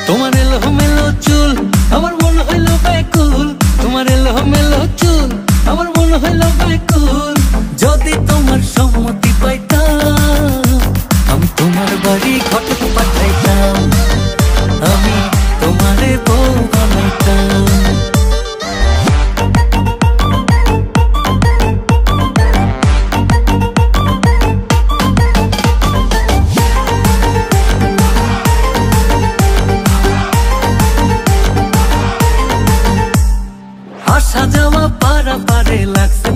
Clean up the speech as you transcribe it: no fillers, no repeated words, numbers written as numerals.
তোমার এলোমেলো চুল আমার মন হইল ব্যাকুল, তোমার এলোমেলো চুল আমার মন হইল ব্যাকুল। যদি তোমার সম্মতি পাইতাম আমি তোমার বাড়ি ঘটক পাঠাইতাম, আমি তোমারে বউ বানাইতাম। আসা যাওয়া পারা পারে লাগছে